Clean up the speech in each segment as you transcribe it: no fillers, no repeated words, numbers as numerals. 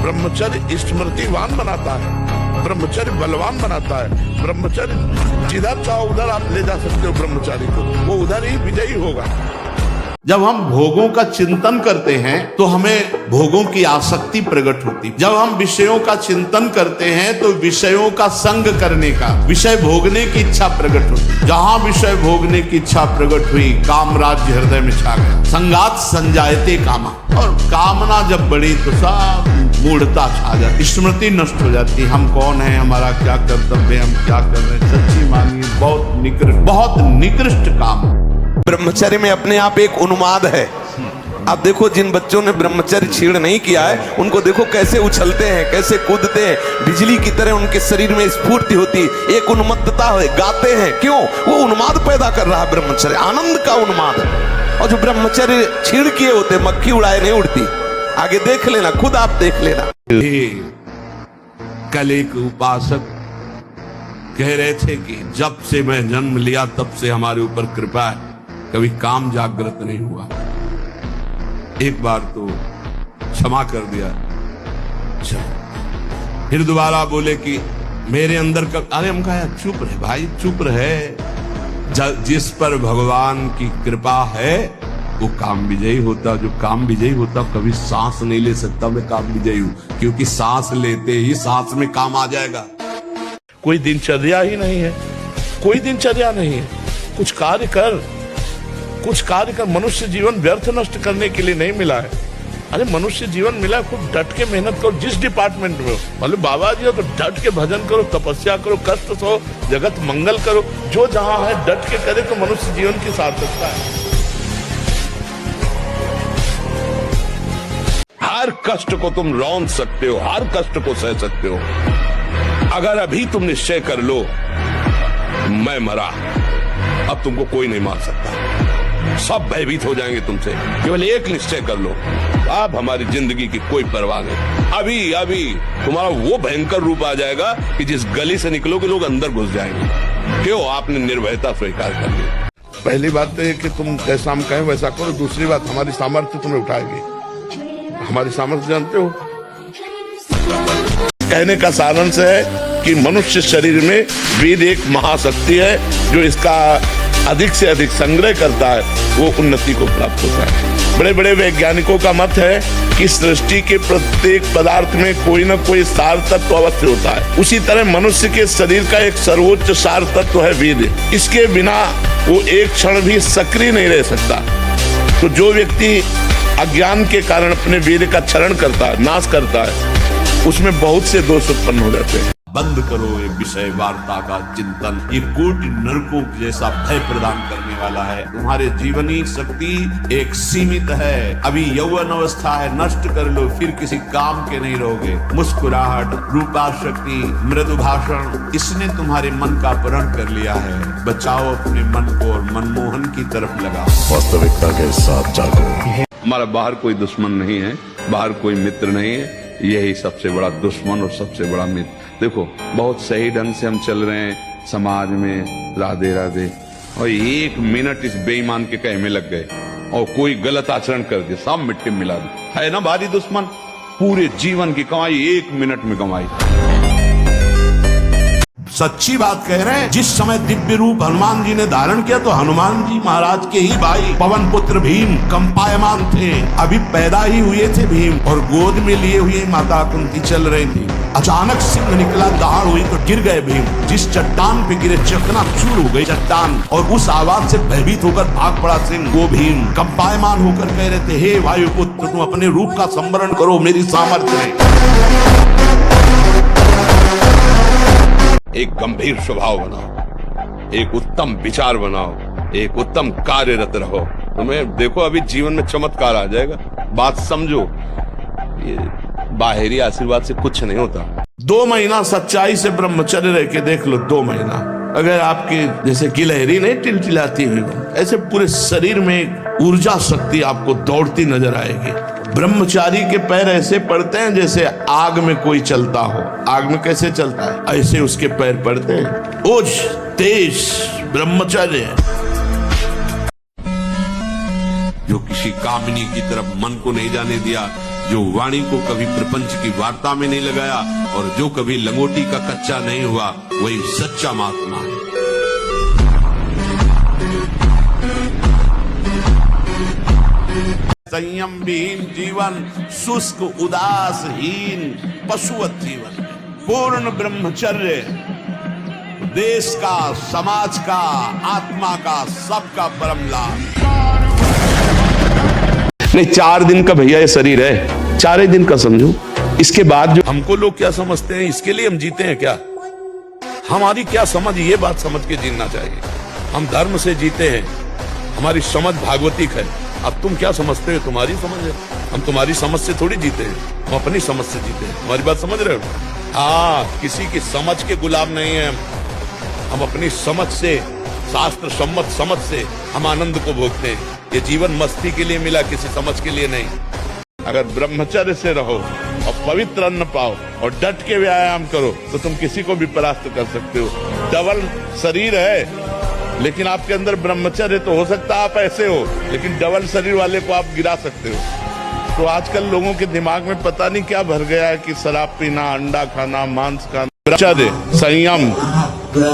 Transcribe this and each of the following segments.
ब्रह्मचर्य स्मृतिवान बनाता है, ब्रह्मचर्य बलवान बनाता है। ब्रह्मचर्य जिधर चाहो उधर आप ले जा सकते हो ब्रह्मचारी को, वो उधर ही विजयी होगा। जब हम भोगों का चिंतन करते हैं तो हमें भोगों की आसक्ति प्रकट होती। जब हम विषयों का चिंतन करते हैं तो विषयों का संग करने का, विषय भोगने की इच्छा प्रकट होती। जहां विषय भोगने की इच्छा प्रकट हुई, काम राज्य हृदय में छा गया। संगात संजायते कामा, और कामना जब बढ़ी तो सब मूढ़ता छा जाती, स्मृति नष्ट हो जाती। हम कौन है, हमारा क्या कर्तव्य, हम क्या कर रहे हैं, सच्ची मानिए बहुत निकृष्ट काम। ब्रह्मचर्य में अपने आप एक उन्माद है। आप देखो जिन बच्चों ने ब्रह्मचर्य छीण नहीं किया है, उनको देखो कैसे उछलते हैं, कैसे कूदते हैं, बिजली की तरह उनके शरीर में स्फूर्ति होती, एक उन्मत्तता है, गाते हैं। क्यों? वो उन्माद पैदा कर रहा है ब्रह्मचर्य, आनंद का उन्माद। और जो ब्रह्मचर्य छीण किए होते, मक्खी उड़ाए नहीं उड़ती। आगे देख लेना, खुद आप देख लेना। कल एक उपासक कह रहे थे कि जब से मैं जन्म लिया तब से हमारे ऊपर कृपा है, कभी काम जागृत नहीं हुआ। एक बार तो क्षमा कर दिया, फिर दोबारा बोले कि मेरे अंदर का, अरे हम कहा चुप रहे भाई, चुप रहे। जिस पर भगवान की कृपा है वो काम विजयी होता। जो काम विजयी होता कभी सांस नहीं ले सकता। मैं काम विजयी हूं क्योंकि सांस लेते ही सांस में काम आ जाएगा। कोई दिनचर्या ही नहीं है, कोई दिनचर्या नहीं है। कुछ कार्य कर, कुछ कार्य कर। मनुष्य जीवन व्यर्थ नष्ट करने के लिए नहीं मिला है। अरे मनुष्य जीवन मिला है, खूब डट के मेहनत करो जिस डिपार्टमेंट में हो। मतलब बाबा जी हो तो डट के भजन करो, तपस्या करो, कष्ट सहो, जगत मंगल करो। जो जहां है डट के करे तो मनुष्य जीवन की सार्थकता है। हर कष्ट को तुम रौंद सकते हो, हर कष्ट को सह सकते हो। अगर अभी तुम निश्चय कर लो मैं मरा, अब तुमको कोई नहीं मार सकता। सब भयभीत हो जाएंगे तुमसे। केवल एक निश्चय कर लो, अब हमारी जिंदगी की कोई परवाह नहीं। अभी अभी तुम्हारा वो भयंकर रूप आ जाएगा कि जिस गली से निकलोगे लोग अंदर घुस जाएंगे। क्यों? आपने निर्भयता स्वीकार कर ली। पहली बात तो ये कि तुम जैसा हम कहें वैसा करो। दूसरी बात, हमारी सामर्थ्य तुम्हें उठाएगी। हमारी सामर्थ्य जानते हो? कहने का सारांश है कि मनुष्य शरीर में वीर एक महाशक्ति है, जो इसका अधिक से अधिक संग्रह करता है वो उन्नति को प्राप्त होता है। बड़े बड़े वैज्ञानिकों का मत है कि सृष्टि के प्रत्येक पदार्थ में कोई न कोई सार तत्व अवश्य होता है। उसी तरह मनुष्य के शरीर का एक सर्वोच्च सार तत्व है वीर। इसके बिना वो एक क्षण भी सक्रिय नहीं रह सकता। तो जो व्यक्ति अज्ञान के कारण अपने वीर का क्षरण करता है, नाश करता है, उसमें बहुत से दोष उत्पन्न हो जाते हैं। बंद करो ये विषय वार्ता का चिंतन। ये कोटि नरकों जैसा भय प्रदान करने वाला है। तुम्हारे जीवनी शक्ति एक सीमित है। अभी यौवन अवस्था है, नष्ट कर लो, फिर किसी काम के नहीं रहोगे। मुस्कुराहट, रूपा शक्ति, मृदु भाषण, इसने तुम्हारे मन का अपहरण कर लिया है। बचाओ अपने मन को और मनमोहन की तरफ लगाओ। वास्तविकता के साथ जागो। हमारा बाहर कोई दुश्मन नहीं है, बाहर कोई मित्र नहीं है। यही सबसे बड़ा दुश्मन और सबसे बड़ा मित्र। देखो बहुत सही ढंग से हम चल रहे हैं समाज में, राधे राधे, और एक मिनट इस बेईमान के कहे में लग गए और कोई गलत आचरण कर दिया, सब मिट्टी में मिला दिया। है ना भारी दुश्मन? पूरे जीवन की कमाई एक मिनट में कमाई। सच्ची बात कह रहे हैं। जिस समय दिव्य रूप हनुमान जी ने धारण किया तो हनुमान जी महाराज के ही भाई पवन पुत्र भीम कंपायमान थे। अभी पैदा ही हुए थे भीम, और गोद में लिए हुए माता कुंती चल रही थी। अचानक सिंह निकला, दहाड़ हुई तो गिर गए भीम। जिस चट्टान पे गिरे चकनाचूर हो गई चट्टान, और उस आवाज से भयभीत होकर भाग पड़ा सिंह। वो भीम कंपायमान होकर कह रहे थे, हे वायुपुत्र, तुम अपने रूप का संवरण करो मेरी सामर्थ्य है। एक गंभीर स्वभाव बनाओ, एक उत्तम विचार बनाओ, एक उत्तम कार्यरत रहो। तुम्हें देखो अभी जीवन में चमत्कार आ जाएगा। बात समझो, ये बाहरी आशीर्वाद से कुछ नहीं होता। 2 महीना सच्चाई से ब्रह्मचर्य रह के देख लो। 2 महीना अगर आपके जैसे गिलहरी नहीं टिलटिलाती हुई, ऐसे पूरे शरीर में ऊर्जा शक्ति आपको दौड़ती नजर आएगी। ब्रह्मचारी के पैर ऐसे पड़ते हैं जैसे आग में कोई चलता हो। आग में कैसे चलता है, ऐसे उसके पैर पड़ते हैं। ओज तेज ब्रह्मचर्य है। जो किसी कामिनी की तरफ मन को नहीं जाने दिया, जो वाणी को कभी प्रपंच की वार्ता में नहीं लगाया और जो कभी लंगोटी का कच्चा नहीं हुआ, वही सच्चा महात्मा है। संयम विहीन जीवन, शुष्क उदासहीन पशुवत जीवन, पूर्ण ब्रह्मचर्य देश का, समाज का, आत्मा का, सबका परम लाभ। नहीं, 4 दिन का भैया ये शरीर है, 4 ही दिन का समझो। इसके बाद जो हमको लोग क्या समझते हैं, इसके लिए हम जीते हैं क्या? हमारी क्या समझ, ये बात समझ के जीना चाहिए। हम धर्म से जीते हैं, हमारी समझ भागवतिक है। अब तुम क्या समझते हो, तुम्हारी समझ है। हम तुम्हारी समझ से थोड़ी जीते हैं, हम अपनी समझ से जीते हैं। हमारी बात समझ रहे हो? हाँ, किसी की समझ के गुलाम नहीं है हम अपनी समझ से, शास्त्र सम्मत समझ से हम आनंद को भोगते हैं। ये जीवन मस्ती के लिए मिला, किसी समझ के लिए नहीं। अगर ब्रह्मचर्य से रहो और पवित्र अन्न पाओ और डट के व्यायाम करो तो तुम किसी को भी परास्त कर सकते हो। डबल शरीर है, लेकिन आपके अंदर ब्रह्मचर्य तो हो सकता है आप ऐसे हो, लेकिन डबल शरीर वाले को आप गिरा सकते हो। तो आजकल लोगों के दिमाग में पता नहीं क्या भर गया है कि शराब पीना, अंडा खाना, मांस खाना। ब्रह्मचर्य, संयम,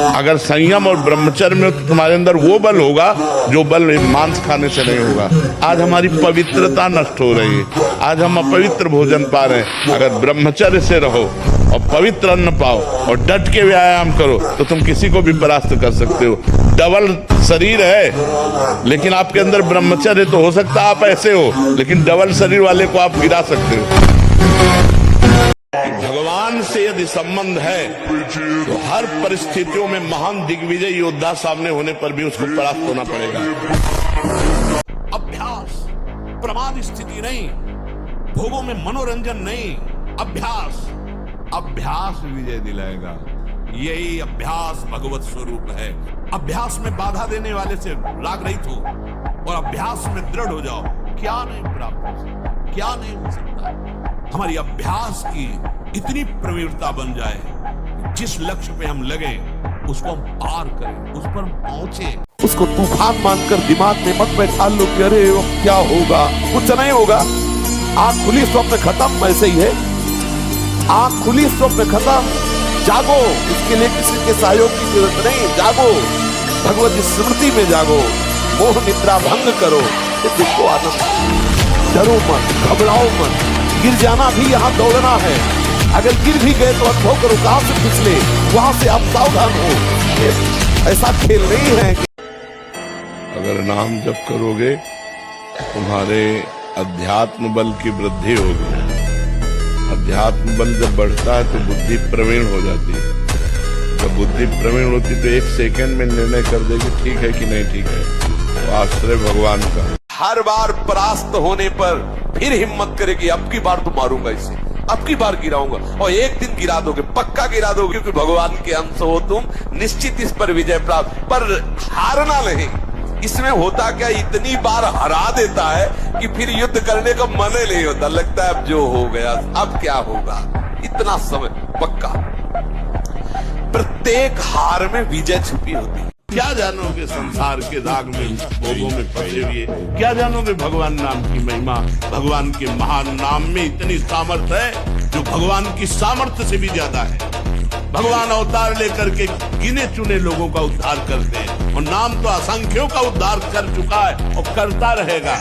अगर संयम और ब्रह्मचर्य में तो तुम्हारे अंदर वो बल होगा जो बल मांस खाने से नहीं होगा। आज हमारी पवित्रता नष्ट हो रही है, आज हम अपवित्र भोजन पा रहे हैं। अगर ब्रह्मचर्य से रहो और पवित्र अन्न पाओ और डट के व्यायाम करो तो तुम किसी को भी परास्त कर सकते हो। डबल शरीर है, लेकिन आपके अंदर ब्रह्मचर्य तो हो सकता है आप ऐसे हो, लेकिन डबल शरीर वाले को आप गिरा सकते हो। भगवान से यदि संबंध है तो हर परिस्थितियों में महान दिग्विजय योद्धा सामने होने पर भी उसको परास्त होना पड़ेगा। अभ्यास, प्रमाद स्थिति नहीं, भोगों में मनोरंजन नहीं, अभ्यास, अभ्यास विजय दिलाएगा। यही अभ्यास भगवत स्वरूप है। अभ्यास में बाधा देने वाले से राग रहित हो और अभ्यास में दृढ़ हो जाओ। क्या नहीं प्राप्त हो सकता, क्या नहीं हो सकता। हमारी अभ्यास की इतनी प्रवीणता बन जाए, जिस लक्ष्य पे हम लगे उसको हम पार करें, उस पर हम पहुंचे। उसको तूफान मानकर दिमाग में मत बैठा लो कि अरे वो क्या होगा, कुछ नहीं होगा। आंख खुली, स्वप्न खत्म, ऐसे ही है। आंख खुली, स्वप्न खत्म, जागो। इसके लिए किसी के सहयोग की जरूरत नहीं, जागो, भगवत स्मृति में जागो, मोह निद्रा भंग करो, तो देखो आनंद। डरो मत, घबराओ मत, गिर जाना भी यहाँ दौड़ना है। अगर गिर भी गए तो अनुभव करो कहां से फिसले, वहां से आप सावधान हो। ऐसा खेल नहीं है कि अगर नाम जप करोगे तुम्हारे अध्यात्म बल की वृद्धि होगी। अध्यात्म बल जब बढ़ता है तो बुद्धि प्रवीण हो जाती है। जब बुद्धि प्रवीण होती तो 1 सेकंड में निर्णय कर देगी ठीक है कि नहीं ठीक है। तो आश्रय भगवान का। हर बार परास्त होने पर फिर हिम्मत करेगी, अब की बार तो मारूंगा इसे, अब की बार गिराऊंगा। और एक दिन गिरा दोगे, पक्का गिरा दोगे, क्योंकि भगवान के अंश हो तुम, निश्चित इस पर विजय प्राप्त। पर हारना नहीं। इसमें होता क्या, इतनी बार हरा देता है कि फिर युद्ध करने का मन ही नहीं होता। लगता है अब जो हो गया, अब क्या होगा। इतना समय पक्का। प्रत्येक हार में विजय छुपी होती है। क्या जानोगे संसार के राग में, भोगों में फंसे हुए, क्या जानोगे भगवान नाम की महिमा। भगवान के महान नाम में इतनी सामर्थ्य है जो भगवान की सामर्थ्य से भी ज्यादा है। भगवान अवतार लेकर के गिने चुने लोगों का उद्धार करते हैं और नाम तो असंख्यों का उद्धार कर चुका है और करता रहेगा।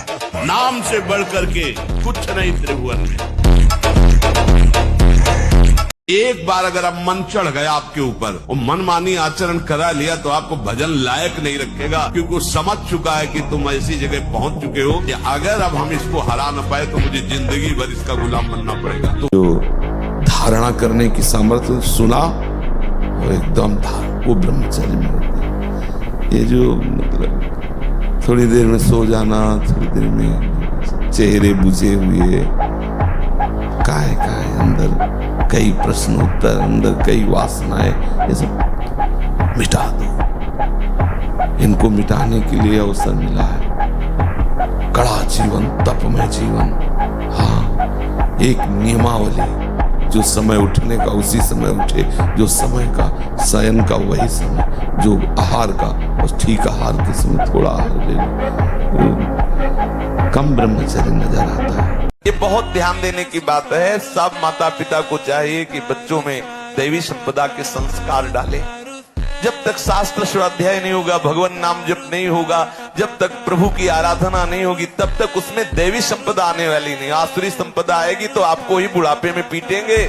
नाम से बढ़ करके कुछ नहीं त्रिभुवन में। एक बार अगर अब मन चढ़ गया आपके ऊपर और मनमानी आचरण करा लिया तो आपको भजन लायक नहीं रखेगा, क्योंकि वो समझ चुका है कि तुम ऐसी जगह पहुंच चुके हो कि अगर अब हम इसको हरा न पाए तो मुझे जिंदगी भर इसका गुलाम बनना पड़ेगा। जो धारणा करने की सामर्थ्य सुना और एकदम वो ब्रह्मचर्य में होती है। ये जो मतलब थोड़ी देर में सो जाना, थोड़ी देर में चेहरे बुझे हुए, काय अंदर कई प्रश्न उत्तर, अंदर कई वासनाएं, ये सब मिटा दो। इनको मिटाने के लिए अवसर मिला है। कड़ा जीवन, तपमय जीवन। हाँ, एक नियमावली, जो समय उठने का उसी समय उठे, जो समय का शयन का वही समय, जो आहार का और ठीक आहार के समय थोड़ा आहार ले लो। कम ब्रह्मचर्य नजर आता है। ये बहुत ध्यान देने की बात है। सब माता पिता को चाहिए कि बच्चों में दैवी संपदा के संस्कार डालें। जब तक शास्त्र स्वाध्याय नहीं होगा, भगवान नाम जप नहीं होगा, जब तक प्रभु की आराधना नहीं होगी, तब तक उसमें दैवी संपदा आने वाली नहीं। आसुरी संपदा आएगी तो आपको ही बुढ़ापे में पीटेंगे।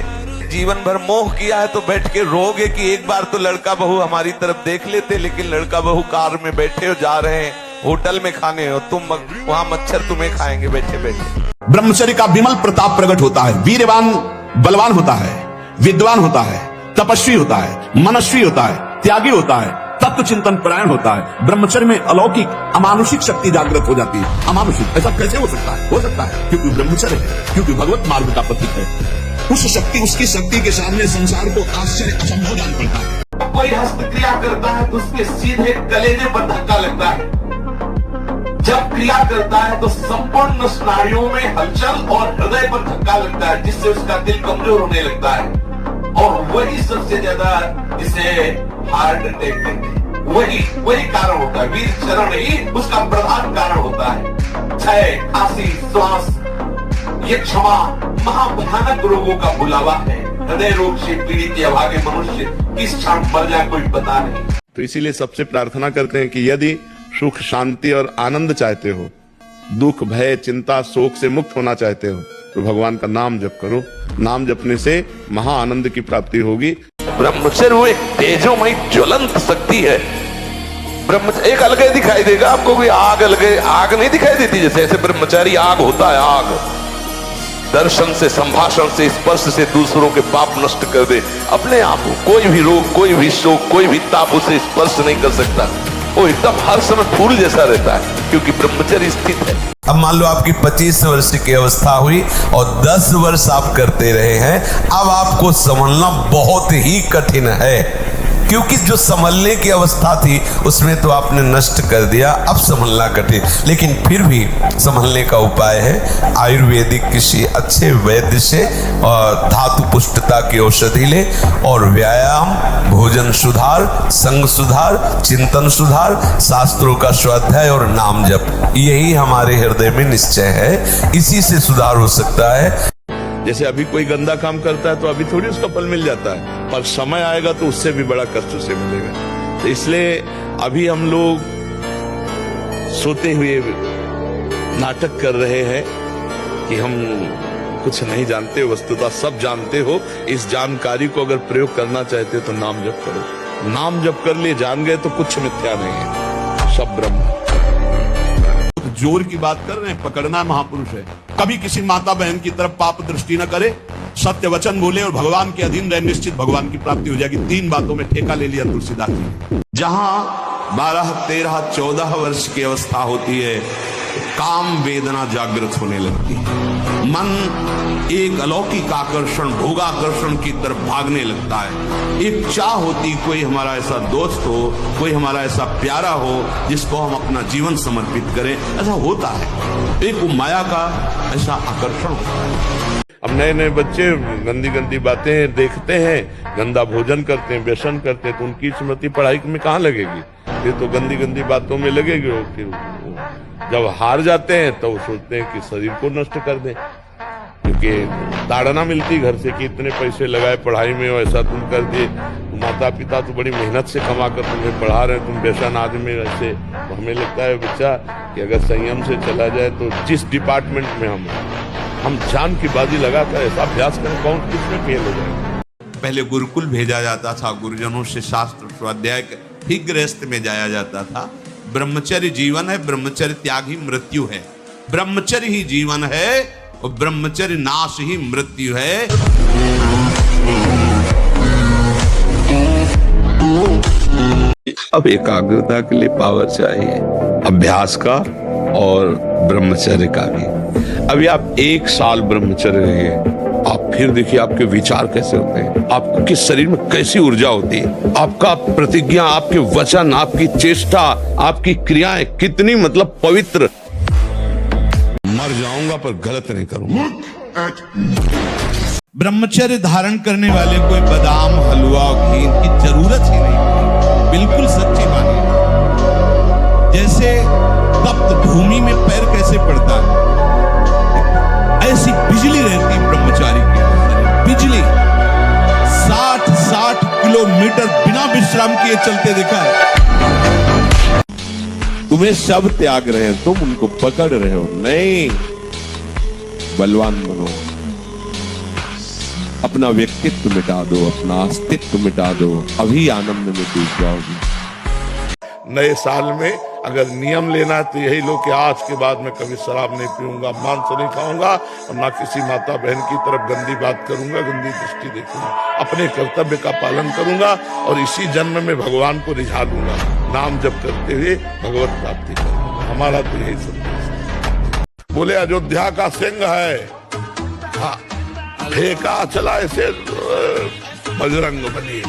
जीवन भर मोह किया है तो बैठ के रोगे कि एक बार तो लड़का बहू हमारी तरफ देख लेते, लेकिन लड़का बहू कार में बैठे हो, जा रहे हैं होटल में खाने हो, तुम वहां मच्छर तुम्हें खाएंगे बैठे बैठे। ब्रह्मचर्य का विमल प्रताप प्रकट होता है। वीरवान बलवान होता है, विद्वान होता है, तपस्वी होता है, मनस्वी होता है, त्यागी होता है, तत्व चिंतन परायण होता है। ब्रह्मचर्य में अलौकिक अमानुषिक शक्ति जागृत हो जाती है। अमानुषिक ऐसा कैसे हो सकता है? हो सकता है क्योंकि ब्रह्मचर्य है, क्योंकि भगवत मार्ग का प्रतीक है। उस शक्ति, उसकी शक्ति के सामने संसार को आश्चर्य असंभव जान पड़ता है। कोई हस्तक्रिया करता है तो उसके सीधे कलेजे पर धक्का लगता है। जब क्रिया करता है तो संपूर्ण स्नायुओं में हलचल और हृदय पर धक्का लगता है, जिससे उसका दिल कमजोर होने लगता है। और वही सबसे ज्यादा जिसे हार्ट अटैक कहते हैं, वही कारण होता है। वीर चरण ही उसका प्रधान कारण होता है। क्षय, खांसी, श्वास, ये क्षमा महाभयानक रोगों का बुलावा है। हृदय रोग से पीड़ित अभागे मनुष्य किस क्षण मर जाए कोई पता नहीं। तो इसीलिए सबसे प्रार्थना करते हैं कि यदि सुख, शांति और आनंद चाहते हो, दुख, भय, चिंता, शोक से मुक्त होना चाहते हो, तो भगवान का नाम जप करो। नाम जपने से महा आनंद की प्राप्ति होगी। ब्रह्मचर्य वो एक तेजोमयी ज्वलंत शक्ति है। ब्रह्मचर्य एक अलग दिखाई देगा आपको, कोई आग अलग आग नहीं दिखाई देती। जैसे ऐसे ब्रह्मचारी आग होता है, आग दर्शन से, संभाषण से, स्पर्श से दूसरों के पाप नष्ट कर दे। अपने आप कोई भी रोग, कोई भी शोक, कोई भी ताप उसे स्पर्श नहीं कर सकता। वो एकदम हर समय फूल जैसा रहता है, क्योंकि ब्रह्मचर्य स्थित है। अब मान लो आपकी 25 वर्ष की अवस्था हुई और 10 वर्ष आप करते रहे हैं, अब आपको संभलना बहुत ही कठिन है, क्योंकि जो संभलने की अवस्था थी उसमें तो आपने नष्ट कर दिया। अब संभलना कठिन, लेकिन फिर भी संभलने का उपाय है। आयुर्वेदिक किसी अच्छे वैद्य से और धातु पुष्टता की औषधि ले, और व्यायाम, भोजन सुधार, संग सुधार, चिंतन सुधार, शास्त्रों का स्वाध्याय और नाम जप, यही हमारे हृदय में निश्चय है। इसी से सुधार हो सकता है। जैसे अभी कोई गंदा काम करता है तो अभी थोड़ी उसका फल मिल जाता है, पर समय आएगा तो उससे भी बड़ा कष्ट उसे मिलेगा। तो इसलिए अभी हम लोग सोते हुए नाटक कर रहे हैं कि हम कुछ नहीं जानते, वस्तुतः सब जानते हो। इस जानकारी को अगर प्रयोग करना चाहते हो तो नाम जप करो। नाम जप कर लिए, जान गए तो कुछ मिथ्या नहीं है, सब ब्रह्म। जोर की बात कर रहे हैं, पकड़ना महापुरुष है। कभी किसी माता बहन की तरफ पाप दृष्टि न करे, सत्य वचन बोले और भगवान के अधीन रहे, निश्चित भगवान की प्राप्ति हो जाएगी। 3 बातों में ठेका ले लिया तुलसीदास जी। जहां 12, 13, 14 वर्ष की अवस्था होती है, काम वेदना जागृत होने लगती है। मन एक अलौकिक आकर्षण, भोगाकर्षण की तरफ भागने लगता है। एक चाह होती कोई हमारा ऐसा दोस्त हो, कोई हमारा ऐसा प्यारा हो जिसको हम अपना जीवन समर्पित करें। ऐसा होता है, एक माया का ऐसा आकर्षण होता है। अब नए नए बच्चे गंदी गंदी बातें देखते हैं, गंदा भोजन करते हैं, व्यसन करते हैं, तो उनकी स्मृति पढ़ाई में कहाँ लगेगी? फिर तो गंदी गंदी बातों में लगेगी। और फिर जब हार जाते हैं तो सोचते हैं कि शरीर को नष्ट कर दें, क्योंकि ताड़ना मिलती घर से कि इतने पैसे लगाए पढ़ाई में और ऐसा तुम कर दिए। माता पिता तो बड़ी मेहनत से कमा कर तुम्हें पढ़ा रहे हैं, तुम व्यसन आदमी ऐसे। तो हमें लगता है बच्चा कि अगर संयम से चला जाए तो जिस डिपार्टमेंट में हम जान की बाजी लगाकर ऐसा अभ्यास करें, कौन किसमें फेल हो जाए। पहले गुरुकुल भेजा जाता था, गुरुजनों से शास्त्र स्वाध्याय, फिर गृहस्थ में जाया जाता था। ब्रह्मचर्य जीवन है, ब्रह्मचर्य त्याग ही मृत्यु है। ब्रह्मचर्य ही जीवन है और ब्रह्मचर्य नाश ही मृत्यु है। अब एकाग्रता के लिए पावर चाहिए, अभ्यास का और ब्रह्मचर्य का भी। अभी आप 1 साल ब्रह्मचर्य रहिए, आप फिर देखिए आपके विचार कैसे होते हैं, आपके शरीर में कैसी ऊर्जा होती है, आपका प्रतिज्ञा, आपके वचन, आपकी चेष्टा, आपकी क्रियाएं कितनी मतलब पवित्र। मर जाऊंगा पर गलत नहीं करूंगा। ब्रह्मचर्य धारण करने वाले कोई बादाम, हलवा, घी की जरूरत ही नहीं, बिल्कुल सच्ची मानिए। जैसे तप्त भूमि में पैर कैसे पड़ता है, ऐसी बिजली रहती ब्रह्मचारी के अंदर, बिजली 60-60 किलोमीटर बिना विश्राम किए चलते देखा है। तुम्हें सब त्याग रहे हैं, तुम उनको पकड़ रहे हो। नहीं, बलवान बनो, अपना व्यक्तित्व मिटा दो, अपना अस्तित्व मिटा दो, अभी आनंद में डूब जाओगे। नए साल में अगर नियम लेना है तो यही लो कि आज के बाद मैं कभी शराब नहीं पीऊंगा, मांस नहीं खाऊंगा और ना किसी माता बहन की तरफ गंदी बात करूंगा, गंदी दृष्टि देखूंगा, अपने कर्तव्य का पालन करूंगा और इसी जन्म में भगवान को रिझा लूंगा, नाम जप करते हुए भगवत प्राप्ति करूंगा। हमारा तो यही संदेश है। बोले अयोध्या का सिंह है, फेंका चला ऐसे बजरंग बली,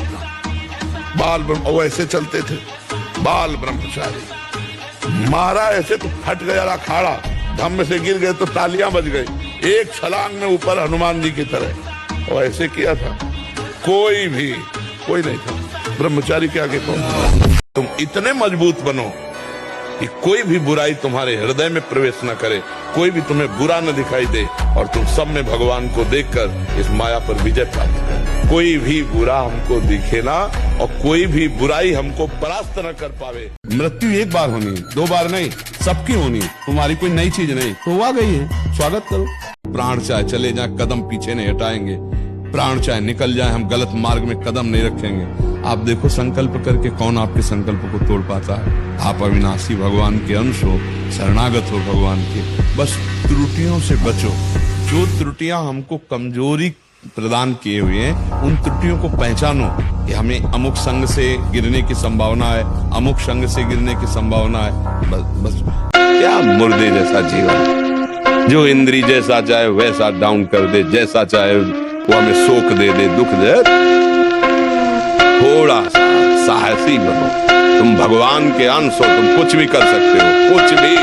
बाल वो ऐसे चलते थे, बाल ब्रह्मचारी मारा ऐसे तो फट गया अखाड़ा, धम्म से गिर गए तो तालियां बज गई, एक छलांग में ऊपर हनुमान जी की तरह वो ऐसे किया था। कोई नहीं था ब्रह्मचारी के आगे कौन। तुम इतने मजबूत बनो कि कोई भी बुराई तुम्हारे हृदय में प्रवेश न करे, कोई भी तुम्हें बुरा न दिखाई दे और तुम सब में भगवान को देखकर इस माया पर विजय प्राप्त करो। कोई भी बुरा हमको दिखे ना और कोई भी बुराई हमको परास्त न कर पावे। मृत्यु एक बार होनी, 2 बार नहीं, सबकी होनी, तुम्हारी कोई नई चीज नहीं, तो आ गई है, स्वागत करो। प्राण चाहे चले जाए, कदम पीछे नहीं हटाएंगे, प्राण चाहे निकल जाए, हम गलत मार्ग में कदम नहीं रखेंगे। आप देखो संकल्प करके कौन आपके संकल्प को तोड़ पाता है। आप अविनाशी भगवान के अंश हो, शरणागत हो भगवान के, बस त्रुटियों से बचो। जो त्रुटियां हमको कमजोरी प्रदान किए हुए हैं, उन त्रुटियों को पहचानो कि हमें अमुक संग से गिरने की संभावना है, अमुक संग से गिरने की संभावना है। बस क्या मुर्दे जैसा जीवन, जो इंद्री जैसा चाहे वैसा डाउन कर दे, जैसा चाहे वो हमें शोक दे दे, दुख दे। थोड़ा सा साहसी बनो, तुम भगवान के अंश हो, तुम कुछ भी कर सकते हो, कुछ भी।